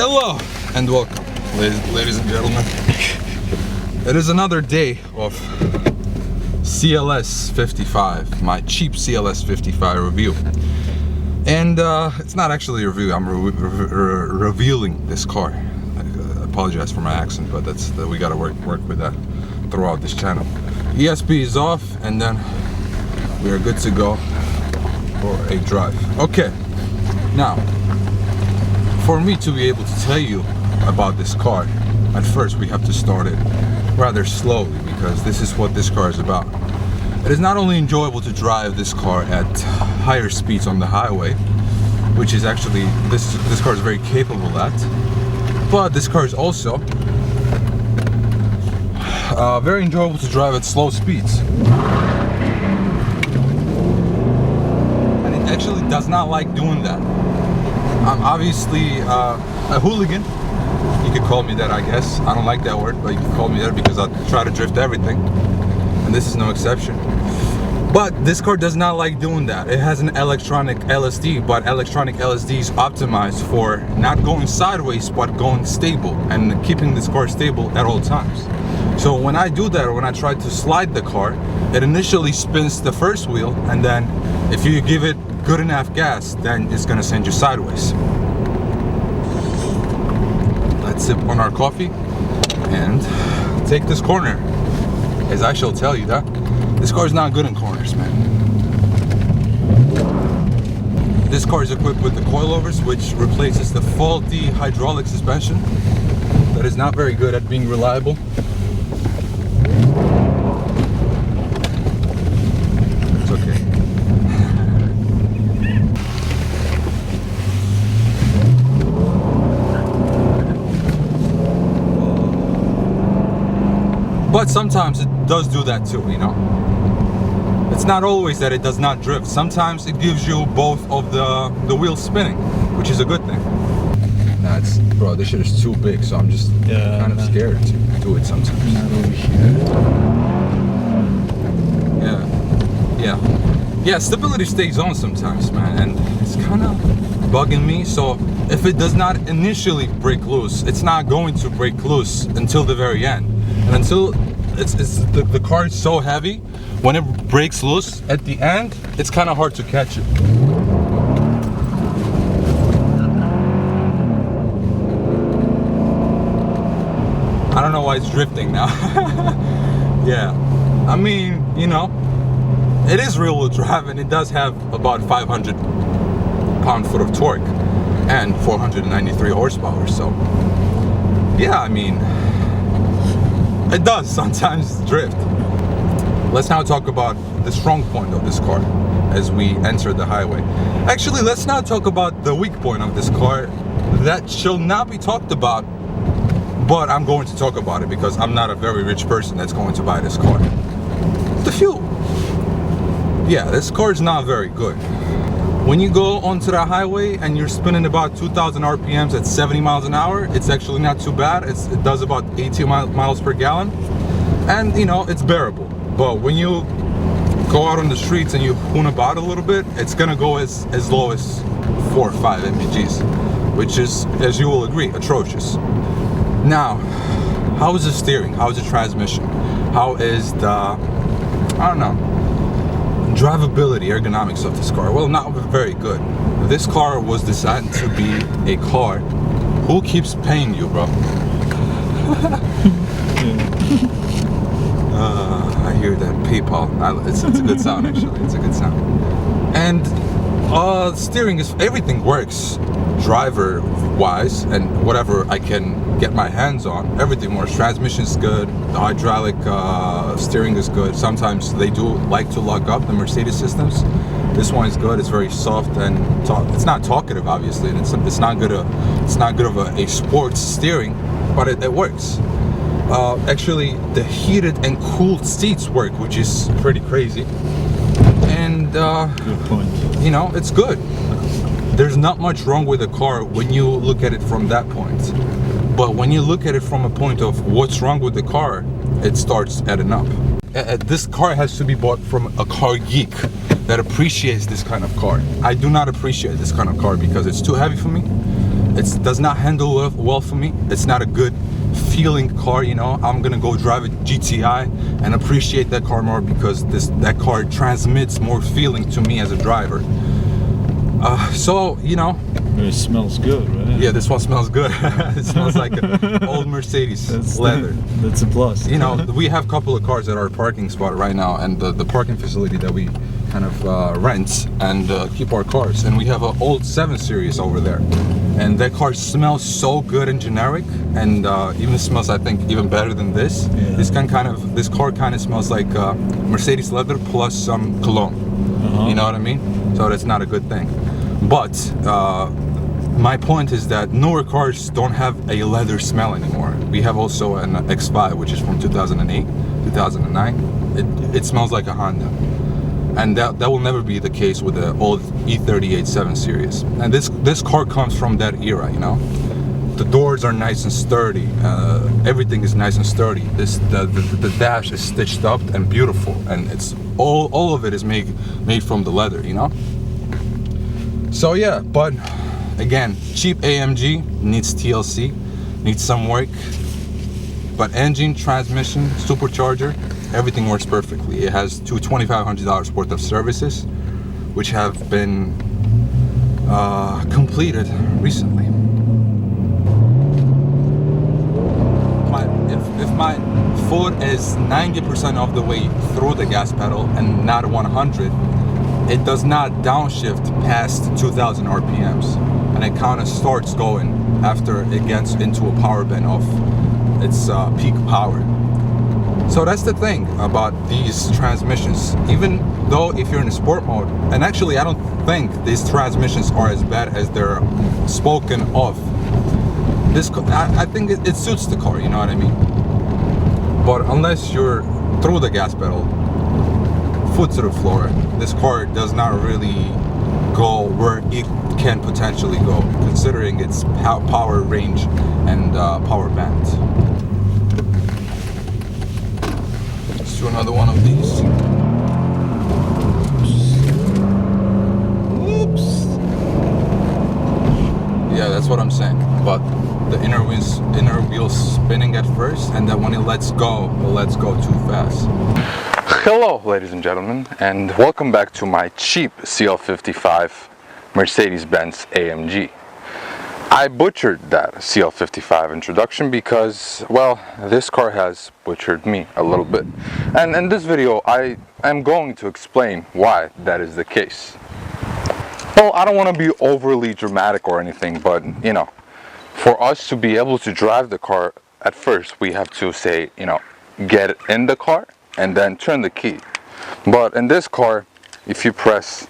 Hello and welcome, ladies and gentlemen. It is another day of CLS55, my cheap CLS55 review. And it's not actually a review, I'm revealing this car. I apologize for my accent, but we gotta work with that throughout this channel. ESP is off, and then we are good to go for a drive. Okay, now, for me to be able to tell you about this car, at first we have to start it rather slowly, because this is what this car is about. It is not only enjoyable to drive this car at higher speeds on the highway, which is actually, this car is very capable at, but this car is also very enjoyable to drive at slow speeds. And it actually does not like doing that. I'm obviously a hooligan. You could call me that, I guess. I don't like that word, but you can call me that because I try to drift everything. And this is no exception. But this car does not like doing that. It has an electronic LSD, but electronic LSD is optimized for not going sideways, but going stable and keeping this car stable at all times. So when I do that, or when I try to slide the car, it initially spins the first wheel, and then if you give it good enough gas, then it's gonna send you sideways. Let's sip on our coffee and take this corner, as I shall tell you that this car is not good in corners, man. This car is equipped with the coilovers, which replaces the faulty hydraulic suspension that is not very good at being reliable. It's okay. But sometimes it does do that too, you know. It's not always that it does not drift. Sometimes it gives you both of the wheels spinning, which is a good thing. Nah, bro, this shit is too big, so I'm just kind of scared to do it sometimes. Not over here. Yeah, stability stays on sometimes, man, and it's kind of bugging me. So if it does not initially break loose, it's not going to break loose until the very end. And until the car is so heavy, when it breaks loose at the end, it's kind of hard to catch it. I don't know why it's drifting now. Yeah, I mean, you know, it is rear-wheel drive, and it does have about 500 pound-foot of torque and 493 horsepower. So, yeah, I mean, it does sometimes drift. Let's now talk about the strong point of this car as we enter the highway. Actually, let's now talk about the weak point of this car that shall not be talked about, but I'm going to talk about it because I'm not a very rich person that's going to buy this car. The fuel. Yeah, this car is not very good. When you go onto the highway and you're spinning about 2,000 RPMs at 70 miles an hour, it's actually not too bad. It does about 18 miles per gallon. And, you know, it's bearable. But when you go out on the streets and you hoon about a little bit, it's gonna go as low as 4 or 5 mpgs, which is, as you will agree, atrocious. Now, how is the steering? How is the transmission? How is the, I don't know, drivability, ergonomics of this car? Well, not very good. This car was designed to be a car. Who keeps paying you, bro? I hear that PayPal. It's a good sound, actually. It's a good sound. And steering is, everything works driver wise, and whatever I can get my hands on, everything works. Transmission is good, the hydraulic steering is good. Sometimes they do like to lock up, the Mercedes systems. This one is good. It's very soft, and it's not talkative, obviously, and it's not good of a sports steering, but it works. Actually, the heated and cooled seats work, which is pretty crazy. And good point. You know, it's good. There's not much wrong with the car when you look at it from that point. But when you look at it from a point of what's wrong with the car, it starts adding up. This car has to be bought from a car geek that appreciates this kind of car. I do not appreciate this kind of car because it's too heavy for me. It does not handle well for me. It's not a good feeling car, you know. I'm gonna go drive a GTI and appreciate that car more, because that car transmits more feeling to me as a driver. So, you know, it smells good, right? Yeah, this one smells good. It smells like an old Mercedes leather. That's a plus. You know, we have a couple of cars at our parking spot right now, and the parking facility that we kind of rent and keep our cars. And we have an old 7 Series over there, and that car smells so good and generic, and even smells, I think, even better than this. Yeah. This car kind of smells like Mercedes leather plus some cologne. You know what I mean? So that's not a good thing. But my point is that newer cars don't have a leather smell anymore. We have also an X5, which is from 2008, 2009. It smells like a Honda. And that will never be the case with the old E38 7 Series. And this car comes from that era, you know. The doors are nice and sturdy. Everything is nice and sturdy. The dash is stitched up and beautiful, and it's all of it is made from the leather, you know. So yeah, but again, cheap AMG needs TLC, needs some work. But engine, transmission, supercharger, everything works perfectly. It has two $2,500 worth of services, which have been completed recently. If my foot is 90% of the way through the gas pedal and not 100, it does not downshift past 2,000 RPMs, and it kind of starts going after it gets into a power band of its peak power. So that's the thing about these transmissions. Even though if you're in a sport mode, and actually I don't think these transmissions are as bad as they're spoken of. I think it suits the car, you know what I mean? But unless you're through the gas pedal, foot to the floor, this car does not really go where it can potentially go, considering its power range and power band. Let's do another one of these. Oops. Yeah, that's what I'm saying. But the inner wheel's spinning at first, and then when it lets go too fast. Hello ladies and gentlemen, and welcome back to my cheap CL55 Mercedes-Benz AMG. I butchered that CL55 introduction because, well, this car has butchered me a little bit. And in this video I am going to explain why that is the case. Well, I don't want to be overly dramatic or anything, but you know, for us to be able to drive the car, at first we have to say, you know, get in the car and then turn the key. But in this car, if you press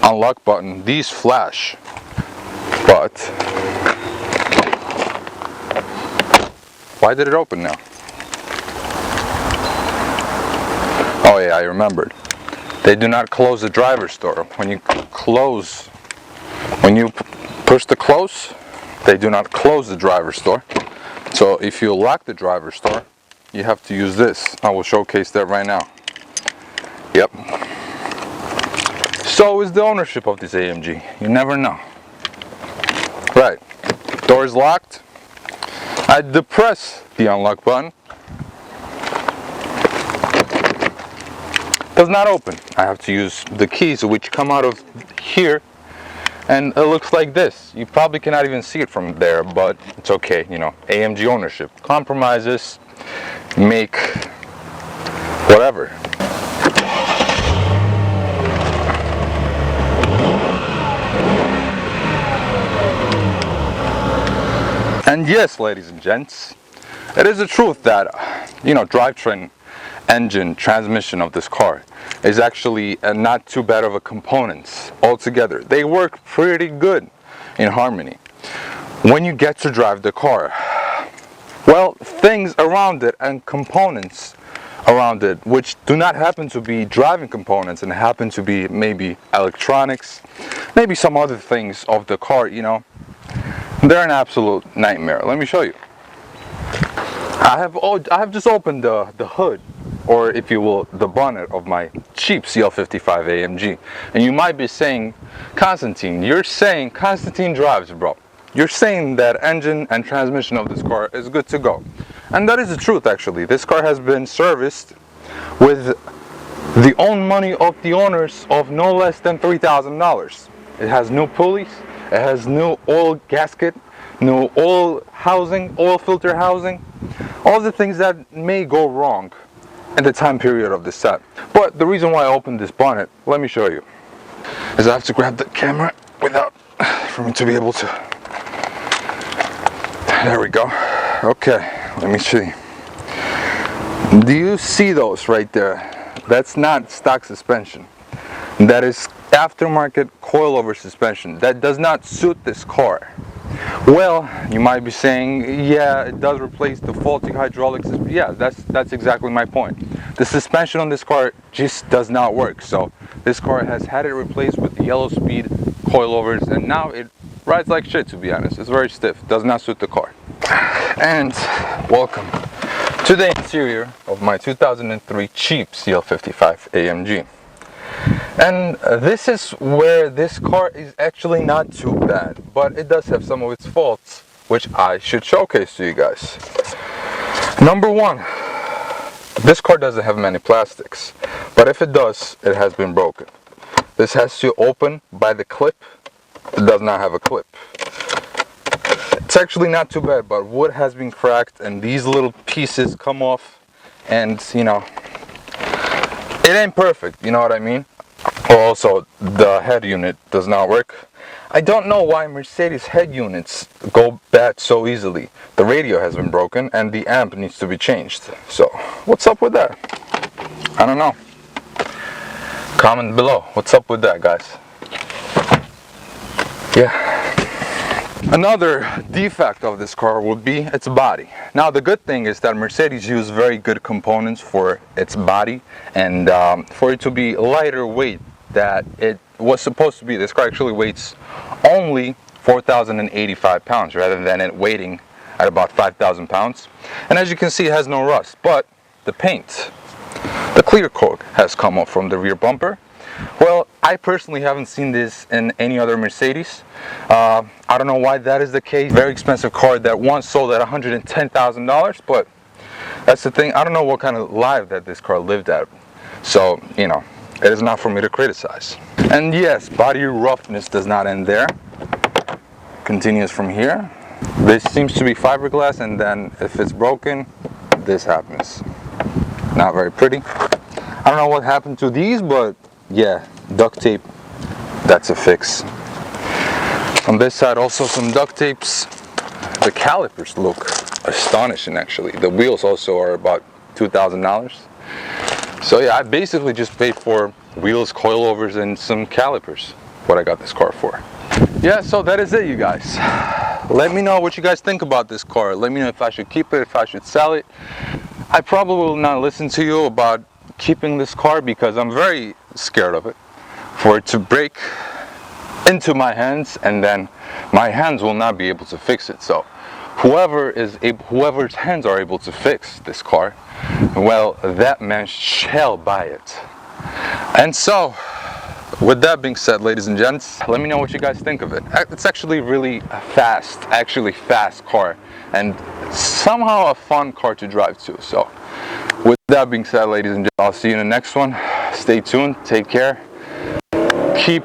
unlock button, these flash. But why did it open now? Oh yeah, I remembered. They do not close the driver's door. When you push the close, they do not close the driver's door. So if you lock the driver's door, you have to use this. I will showcase that right now. Yep. So is the ownership of this AMG. You never know. Right. Door is locked. I depress the unlock button. Does not open. I have to use the keys, which come out of here, and it looks like this. You probably cannot even see it from there, but it's okay. You know, AMG ownership. Compromises make whatever. And yes, ladies and gents, it is the truth that, you know, drivetrain, engine, transmission of this car is actually not too bad of a components altogether. They work pretty good in harmony. When you get to drive the car, well, things around it and components around it, which do not happen to be driving components and happen to be maybe electronics, maybe some other things of the car, you know, they're an absolute nightmare. Let me show you. I have just opened the hood, or if you will, the bonnet of my cheap CL55 AMG. And you might be saying, Constantine, you're saying Constantine drives, bro. You're saying that engine and transmission of this car is good to go. And that is the truth, actually. This car has been serviced with the own money of the owners of no less than $3,000. It has new pulleys, it has new oil gasket, new oil housing, oil filter housing, all the things that may go wrong in the time period of this set. But the reason why I opened this bonnet, let me show you, is I have to grab the camera without, for me to be able to. There we go. Okay, let me see. Do you see those right there? That's not stock suspension. That is aftermarket coilover suspension. That does not suit this car. Well, you might be saying, yeah, it does replace the faulty hydraulics. Yeah, that's exactly my point. The suspension on this car just does not work. So this car has had it replaced with the yellow speed coilovers, and now it rides like shit, to be honest. It's very stiff, does not suit the car. And welcome to the interior of my 2003 cheap CL55 AMG. And this is where this car is actually not too bad, but it does have some of its faults, which I should showcase to you guys. Number one, this car doesn't have many plastics, but if it does, it has been broken. This has to open by the clip. It does not have a clip. It's actually not too bad, but wood has been cracked and these little pieces come off, and you know, it ain't perfect, you know what I mean? Also, the head unit does not work. I don't know why Mercedes head units go bad so easily. The radio has been broken and the amp needs to be changed. So, what's up with that? I don't know. Comment below. What's up with that, guys? Yeah. Another defect of this car would be its body. Now the good thing is that Mercedes used very good components for its body, and for it to be lighter weight that it was supposed to be. This car actually weighs only 4,085 pounds rather than it weighing at about 5,000 pounds. And as you can see, it has no rust, but the paint, the clear coat has come off from the rear bumper. Well, I personally haven't seen this in any other Mercedes. I don't know why that is the case. Very expensive car that once sold at $110,000, but that's the thing. I don't know what kind of life that this car lived at. So, you know, it is not for me to criticize. And yes, body roughness does not end there. Continues from here. This seems to be fiberglass, and then if it's broken, this happens. Not very pretty. I don't know what happened to these, but yeah, duct tape, that's a fix. On this side also some duct tapes. The calipers look astonishing actually. The wheels also are about $2,000. So yeah, I basically just paid for wheels, coilovers, and some calipers. What I got this car for. Yeah, so that is it, you guys. Let me know what you guys think about this car. Let me know if I should keep it, if I should sell it. I probably will not listen to you about keeping this car because I'm very scared of it, for it to break into my hands and then my hands will not be able to fix it. So whoever's hands are able to fix this car, well, that man shall buy it. And so with that being said, ladies and gents, let me know what you guys think of it. It's actually really fast car, and somehow a fun car to drive too. So with that being said, ladies and gentlemen, I'll see you in the next one. Stay tuned, take care, keep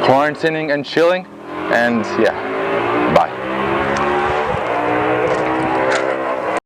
quarantining and chilling, and yeah.